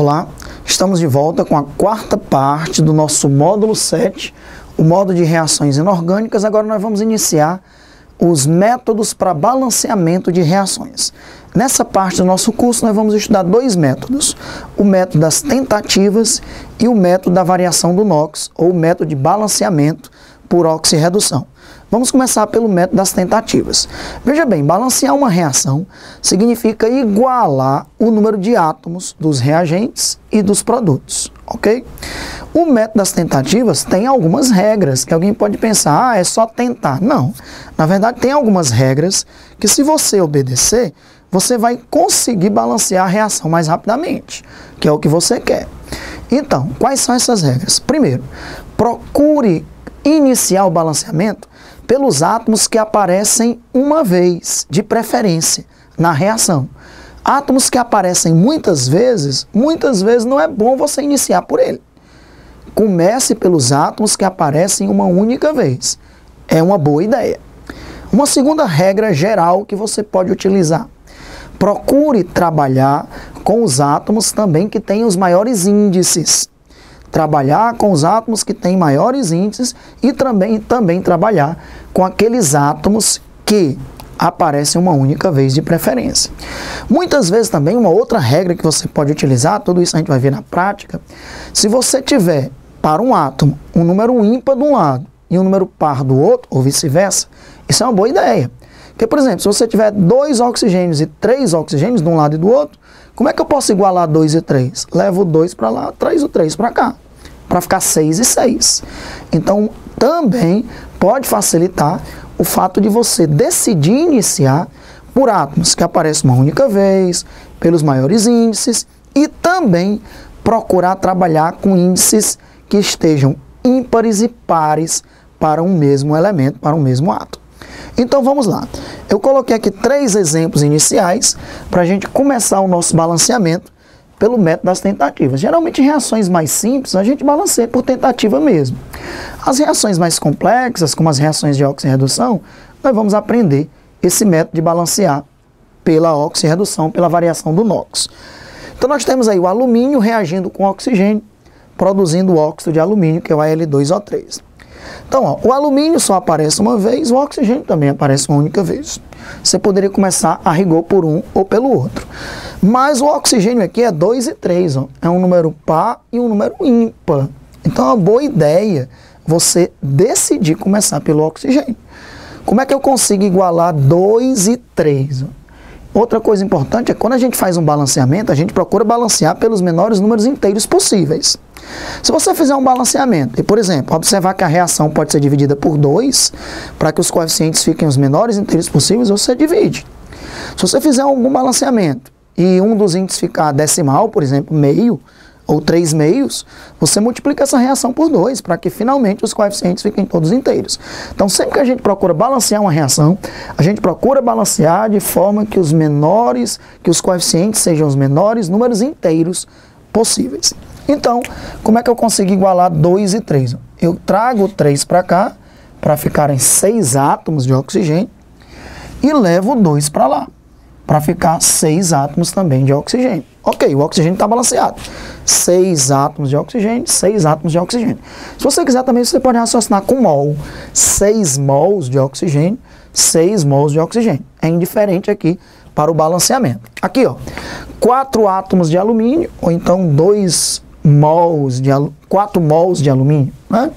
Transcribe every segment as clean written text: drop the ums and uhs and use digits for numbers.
Olá, estamos de volta com a quarta parte do nosso módulo 7, o módulo de reações inorgânicas. Agora nós vamos iniciar os métodos para balanceamento de reações. Nessa parte do nosso curso nós vamos estudar dois métodos, o método das tentativas e o método da variação do NOx, ou o método de balanceamento por oxirredução. Vamos começar pelo método das tentativas. Veja bem, balancear uma reação significa igualar o número de átomos dos reagentes e dos produtos, ok? O método das tentativas tem algumas regras que alguém pode pensar, é só tentar. Não, na verdade tem algumas regras que, se você obedecer, você vai conseguir balancear a reação mais rapidamente, que é o que você quer. Então, quais são essas regras? Primeiro, procure iniciar o balanceamento pelos átomos que aparecem uma vez, de preferência, na reação. Átomos que aparecem muitas vezes não é bom você iniciar por ele. Comece pelos átomos que aparecem uma única vez. É uma boa ideia. Uma segunda regra geral que você pode utilizar: procure trabalhar com os átomos também que têm os maiores índices. Trabalhar com os átomos que têm maiores índices e também trabalhar com aqueles átomos que aparecem uma única vez de preferência. Muitas vezes também uma outra regra que você pode utilizar, tudo isso a gente vai ver na prática, se você tiver para um átomo um número ímpar de um lado e um número par do outro, ou vice-versa, isso é uma boa ideia. Porque, por exemplo, se você tiver 2 oxigênios e 3 oxigênios de um lado e do outro, como é que eu posso igualar 2 e 3? Levo o 2 para lá, traz o 3 para cá, para ficar 6 e 6. Então, também pode facilitar o fato de você decidir iniciar por átomos que aparecem uma única vez, pelos maiores índices, e também procurar trabalhar com índices que estejam ímpares e pares para um mesmo elemento, para um mesmo átomo. Então vamos lá. Eu coloquei aqui 3 exemplos iniciais para a gente começar o nosso balanceamento pelo método das tentativas. Geralmente, reações mais simples a gente balanceia por tentativa mesmo. As reações mais complexas, como as reações de oxirredução, nós vamos aprender esse método de balancear pela oxirredução, pela variação do NOx. Então nós temos aí o alumínio reagindo com oxigênio, produzindo o óxido de alumínio, que é o Al2O3. Então, ó, o alumínio só aparece uma vez, o oxigênio também aparece uma única vez. Você poderia começar a rigor por um ou pelo outro. Mas o oxigênio aqui é 2 e 3, ó. É um número par e um número ímpar. Então é uma boa ideia você decidir começar pelo oxigênio. Como é que eu consigo igualar 2 e 3? Outra coisa importante é que quando a gente faz um balanceamento, a gente procura balancear pelos menores números inteiros possíveis. Se você fizer um balanceamento e, por exemplo, observar que a reação pode ser dividida por 2, para que os coeficientes fiquem os menores inteiros possíveis, você divide. Se você fizer algum balanceamento e um dos índices ficar decimal, por exemplo, meio ou 3 meios, você multiplica essa reação por 2, para que finalmente os coeficientes fiquem todos inteiros. Então, sempre que a gente procura balancear uma reação, a gente procura balancear de forma que os coeficientes sejam os menores números inteiros possíveis. Então, como é que eu consigo igualar 2 e 3? Eu trago o 3 para cá, para ficarem 6 átomos de oxigênio, e levo o 2 para lá, para ficar 6 átomos também de oxigênio. Ok, o oxigênio está balanceado. 6 átomos de oxigênio, 6 átomos de oxigênio. Se você quiser também, você pode raciocinar com mol. 6 mols de oxigênio, 6 mols de oxigênio. É indiferente aqui para o balanceamento. Aqui, ó, 4 átomos de alumínio, ou então 4 mols de alumínio, né?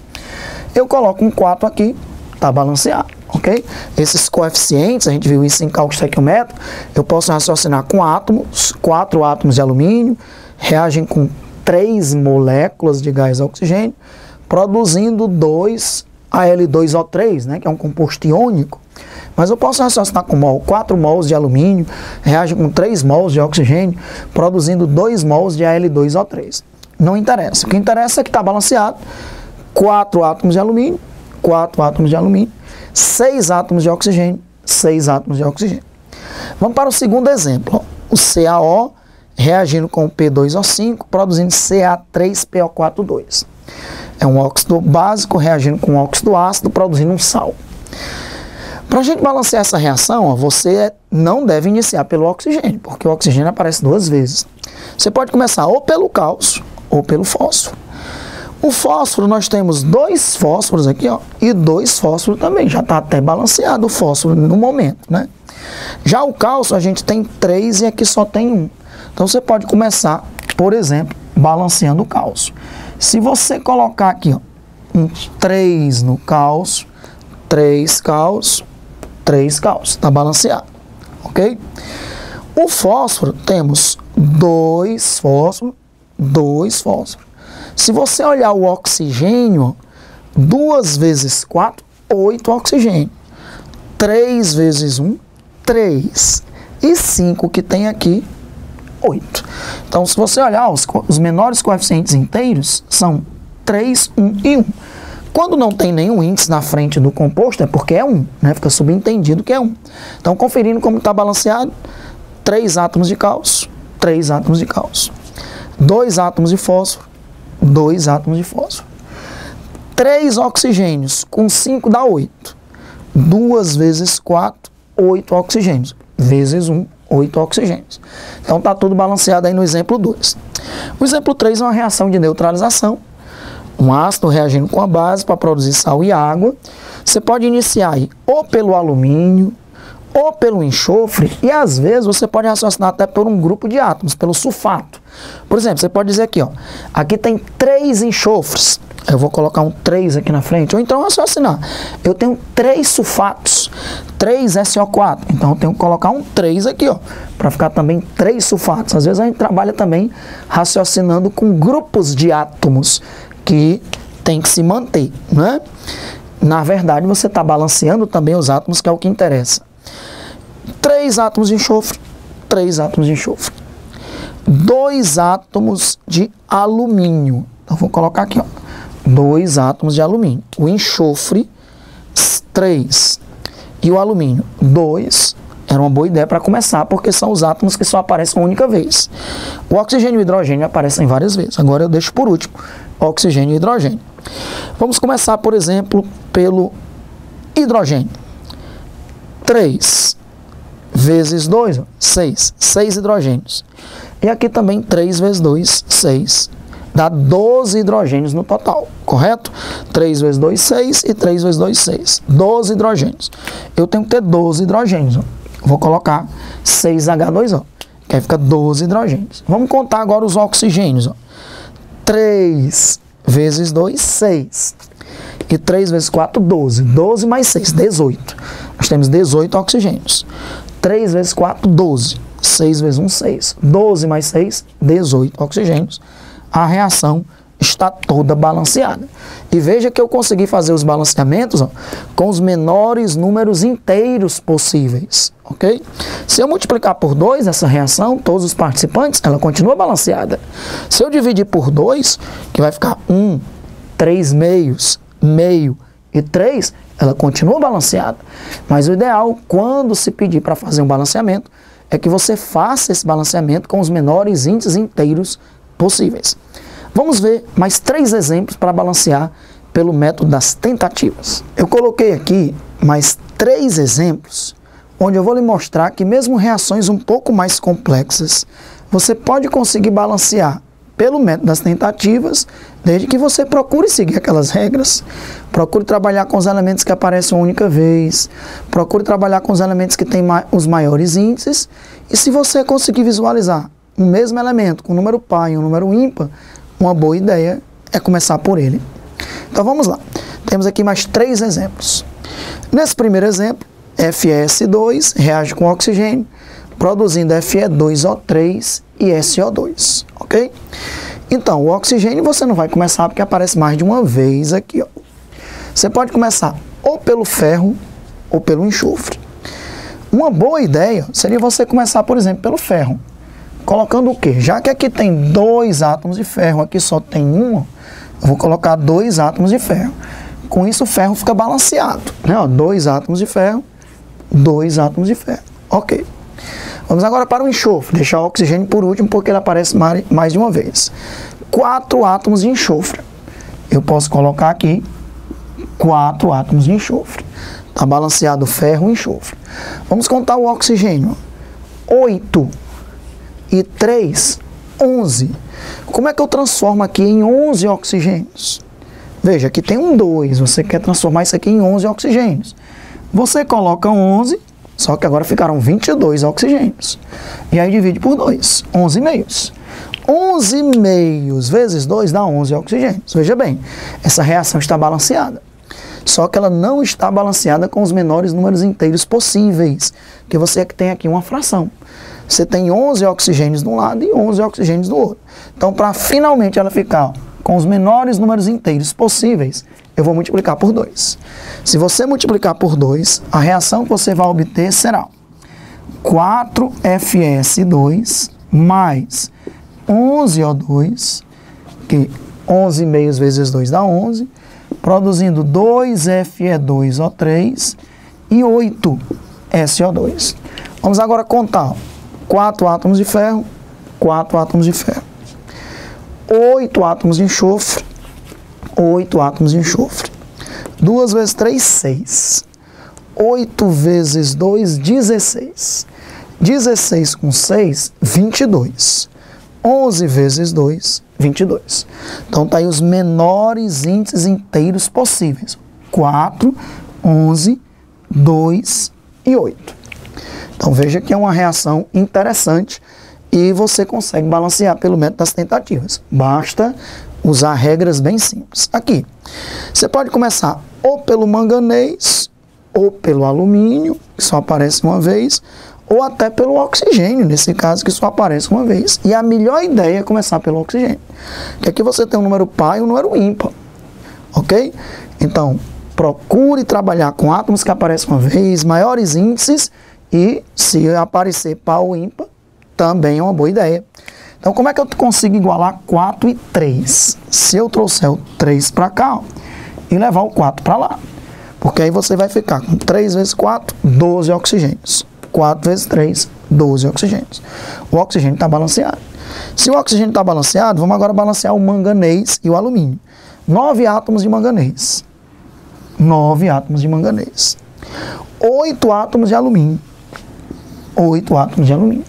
Eu coloco um 4 aqui, está balanceado, ok? Esses coeficientes, a gente viu isso em cálculo estequiométrico, eu posso raciocinar com átomos, 4 átomos de alumínio, reagem com 3 moléculas de gás oxigênio, produzindo 2 Al2O3, né, que é um composto iônico. Mas eu posso raciocinar com mol, 4 mols de alumínio, reagem com 3 mols de oxigênio, produzindo 2 mols de Al2O3. Não interessa. O que interessa é que está balanceado. 4 átomos de alumínio, 4 átomos de alumínio, 6 átomos de oxigênio, 6 átomos de oxigênio. Vamos para o segundo exemplo. O CaO reagindo com o P2O5, produzindo Ca3PO42. É um óxido básico reagindo com um óxido ácido, produzindo um sal. Para a gente balancear essa reação, ó, você não deve iniciar pelo oxigênio, porque o oxigênio aparece duas vezes. Você pode começar ou pelo cálcio ou pelo fósforo. O fósforo, nós temos 2 fósforos aqui, ó, e 2 fósforos também. Já está até balanceado o fósforo no momento, né? Já o cálcio, a gente tem 3 e aqui só tem 1. Então, você pode começar, por exemplo, balanceando o cálcio. Se você colocar aqui, ó, um 3 no cálcio, 3 cálcio, 3 cálcio, está balanceado, ok? O fósforo, temos 2 fósforos, 2 fósforos. Se você olhar o oxigênio, 2 vezes 4, 8 oxigênio. 3 vezes 1, 3. E 5 que tem aqui, 8. Então, se você olhar, os menores coeficientes inteiros são 3, 1 e 1. Quando não tem nenhum índice na frente do composto, é porque é 1, né? Fica subentendido que é 1. Então, conferindo como está balanceado, 3 átomos de cálcio, 3 átomos de cálcio. 2 átomos de fósforo, 2 átomos de fósforo. 3 oxigênios com 5 dá 8. 2 vezes 4, 8 oxigênios. Vezes 1, 8 oxigênios. Então está tudo balanceado aí no exemplo 2. O exemplo 3 é uma reação de neutralização. Um ácido reagindo com a base para produzir sal e água. Você pode iniciar aí ou pelo alumínio, ou pelo enxofre, e às vezes você pode raciocinar até por um grupo de átomos, pelo sulfato. Por exemplo, você pode dizer aqui, ó, aqui tem 3 enxofres, eu vou colocar um 3 aqui na frente, ou então raciocinar, eu tenho 3 sulfatos, 3 SO4, então eu tenho que colocar um 3 aqui, ó, para ficar também 3 sulfatos. Às vezes a gente trabalha também raciocinando com grupos de átomos que tem que se manter, né? Na verdade, você está balanceando também os átomos, que é o que interessa. 3 átomos de enxofre, 3 átomos de enxofre. 2 átomos de alumínio. Então, vou colocar aqui, ó, 2 átomos de alumínio. O enxofre, 3. E o alumínio, 2. Era uma boa ideia para começar, porque são os átomos que só aparecem uma única vez. O oxigênio e o hidrogênio aparecem várias vezes. Agora eu deixo por último, oxigênio e hidrogênio. Vamos começar, por exemplo, pelo hidrogênio. 3 vezes 2, 6. 6 hidrogênios. E aqui também 3 vezes 2, 6. Dá 12 hidrogênios no total, correto? 3 vezes 2, 6 e 3 vezes 2, 6. 12 hidrogênios. Eu tenho que ter 12 hidrogênios, ó. Vou colocar 6H2O, que aí fica 12 hidrogênios. Vamos contar agora os oxigênios, ó. 3 vezes 2, 6. E 3 vezes 4, 12. 12 mais 6, 18. Nós temos 18 oxigênios. 3 vezes 4, 12. 6 vezes 1, 6. 12 mais 6, 18 oxigênios. A reação está toda balanceada. E veja que eu consegui fazer os balanceamentos, ó, com os menores números inteiros possíveis, ok? Se eu multiplicar por 2 essa reação, todos os participantes, ela continua balanceada. Se eu dividir por 2, que vai ficar 1, 3 meios, meio e 3, ela continua balanceada. Mas o ideal, quando se pedir para fazer um balanceamento, é que você faça esse balanceamento com os menores índices inteiros possíveis. Vamos ver mais 3 exemplos para balancear pelo método das tentativas. Eu coloquei aqui mais 3 exemplos, onde eu vou lhe mostrar que mesmo reações um pouco mais complexas, você pode conseguir balancear pelo método das tentativas, desde que você procure seguir aquelas regras, procure trabalhar com os elementos que aparecem uma única vez, procure trabalhar com os elementos que têm os maiores índices, e se você conseguir visualizar um mesmo elemento com um número par e um número ímpar, uma boa ideia é começar por ele. Então vamos lá. Temos aqui mais 3 exemplos. Nesse primeiro exemplo, FeS2 reage com oxigênio, produzindo Fe2O3 e SO2, ok? Então, o oxigênio você não vai começar porque aparece mais de uma vez aqui, ó. Você pode começar ou pelo ferro ou pelo enxofre. Uma boa ideia seria você começar, por exemplo, pelo ferro. Colocando o quê? Já que aqui tem 2 átomos de ferro, aqui só tem 1, eu vou colocar 2 átomos de ferro. Com isso o ferro fica balanceado, né? 2 átomos de ferro, 2 átomos de ferro. Ok. Vamos agora para o enxofre. Deixar o oxigênio por último, porque ele aparece mais de uma vez. 4 átomos de enxofre. Eu posso colocar aqui 4 átomos de enxofre. Está balanceado o ferro e o enxofre. Vamos contar o oxigênio. 8 e 3, 11. Como é que eu transformo aqui em 11 oxigênios? Veja, aqui tem um 2. Você quer transformar isso aqui em 11 oxigênios. Você coloca 11, só que agora ficaram 22 oxigênios. E aí divide por 2, 11 meios. 11 meios vezes 2 dá 11 oxigênios. Veja bem, essa reação está balanceada. Só que ela não está balanceada com os menores números inteiros possíveis, porque você tem aqui uma fração. Você tem 11 oxigênios de um lado e 11 oxigênios do outro. Então, para finalmente ela ficar com os menores números inteiros possíveis, eu vou multiplicar por 2. Se você multiplicar por 2, a reação que você vai obter será 4FS2 mais 11O2, que 11 meios vezes 2 dá 11, produzindo 2Fe2O3 e 8SO2. Vamos agora contar 4 átomos de ferro, 4 átomos de ferro, 8 átomos de enxofre, 8 átomos de enxofre. 2 vezes 3, 6. 8 vezes 2, 16. 16 com 6, 22. 11 vezes 2, 22. Então, tá aí os menores índices inteiros possíveis. 4, 11, 2 e 8. Então, veja que é uma reação interessante e você consegue balancear pelo método das tentativas. Basta usar regras bem simples. Aqui, você pode começar ou pelo manganês, ou pelo alumínio, que só aparece uma vez, ou até pelo oxigênio, nesse caso, que só aparece uma vez. E a melhor ideia é começar pelo oxigênio. Que aqui você tem um número par e um número ímpar. Ok? Então, procure trabalhar com átomos que aparecem uma vez, maiores índices, e se aparecer par ou ímpar, também é uma boa ideia. Então, como é que eu consigo igualar 4 e 3? Se eu trouxer o 3 para cá, ó, e levar o 4 para lá. Porque aí você vai ficar com 3 vezes 4, 12 oxigênios. 4 vezes 3, 12 oxigênios. O oxigênio está balanceado. Se o oxigênio está balanceado, vamos agora balancear o manganês e o alumínio. 9 átomos de manganês. 9 átomos de manganês. 8 átomos de alumínio. 8 átomos de alumínio.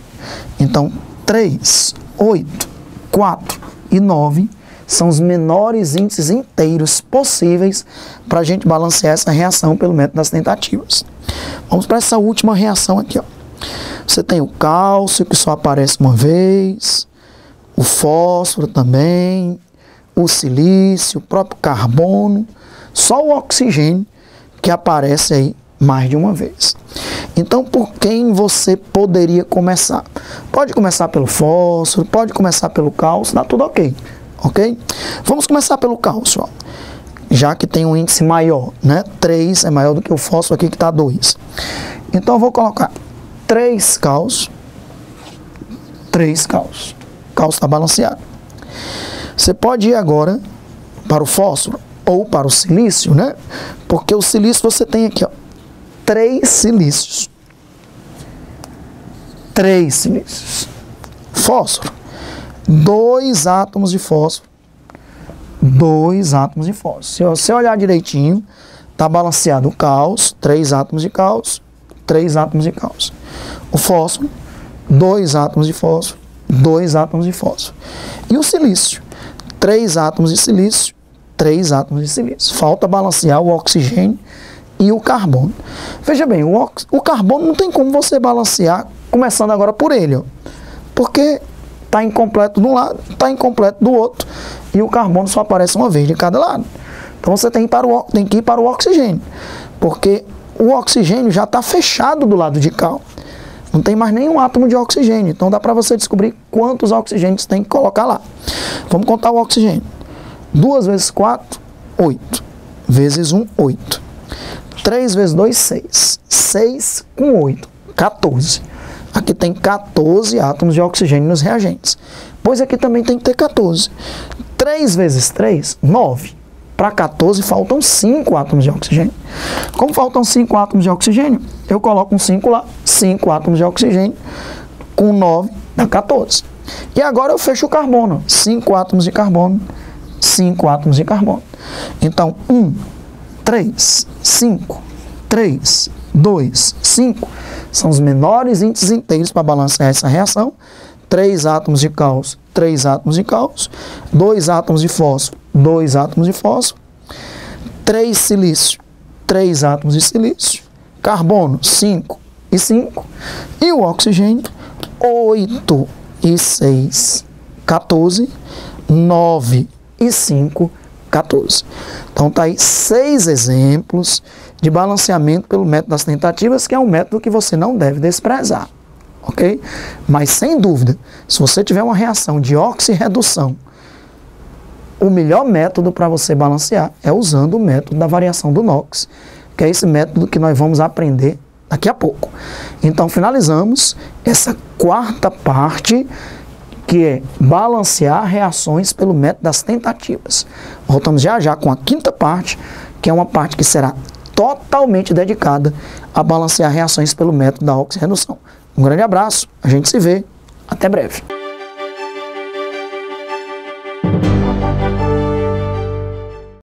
Então, 3, 8, 4 e 9 são os menores índices inteiros possíveis para a gente balancear essa reação pelo método das tentativas. Vamos para essa última reação aqui, ó. Você tem o cálcio, que só aparece uma vez, o fósforo também, o silício, o próprio carbono, só o oxigênio que aparece aí mais de uma vez. Então, por quem você poderia começar? Pode começar pelo fósforo, pode começar pelo cálcio, dá tudo ok. Ok? Vamos começar pelo cálcio, ó. Já que tem um índice maior, né? 3 é maior do que o fósforo aqui que está 2. Então, eu vou colocar 3 cálcio. 3 cálcio. O cálcio está balanceado. Você pode ir agora para o fósforo ou para o silício, né? Porque o silício você tem aqui, ó, 3 silícios. 3 silícios. Fósforo. 2 átomos de fósforo. 2 átomos de fósforo. Se você olhar direitinho, está balanceado o cálcio, 3 átomos de cálcio, 3 átomos de cálcio. O fósforo, 2 átomos de fósforo, 2 átomos de fósforo. E o silício, 3 átomos de silício, 3 átomos de silício. Falta balancear o oxigênio e o carbono. Veja bem, o carbono não tem como você balancear, começando agora por ele, ó, porque está incompleto de um lado, está incompleto do outro, e o carbono só aparece uma vez de cada lado. Então você tem que ir para o oxigênio, porque o oxigênio já está fechado do lado de cá. Não tem mais nenhum átomo de oxigênio, então dá para você descobrir quantos oxigênios tem que colocar lá. Vamos contar o oxigênio. 2 vezes 4, 8. Vezes 1, 8. 3 vezes 2, 6. 6 com 8, 14. Aqui tem 14 átomos de oxigênio nos reagentes. Pois aqui também tem que ter 14. 3 vezes 3, 9. Para 14 faltam 5 átomos de oxigênio. Como faltam 5 átomos de oxigênio, eu coloco um 5 lá. 5 átomos de oxigênio com 9 dá 14. E agora eu fecho o carbono. 5 átomos de carbono, 5 átomos de carbono. Então, 1, 3, 5, 3, 2, 5. São os menores índices inteiros para balancear essa reação. 3 átomos de cálcio, 3 átomos de cálcio. 2 átomos de fósforo, 2 átomos de fósforo. 3 silício, 3 átomos de silício. Carbono, 5 e 5. E o oxigênio, 8 e 6, 14. 9 e 5, 14. Então tá aí 6 exemplos de balanceamento pelo método das tentativas, que é um método que você não deve desprezar, ok? Mas sem dúvida, se você tiver uma reação de oxirredução, o melhor método para você balancear é usando o método da variação do NOx, que é esse método que nós vamos aprender daqui a pouco. Então finalizamos essa quarta parte, que é balancear reações pelo método das tentativas. Voltamos já já com a quinta parte, que é uma parte que será totalmente dedicada a balancear reações pelo método da oxirredução. Um grande abraço, a gente se vê, até breve.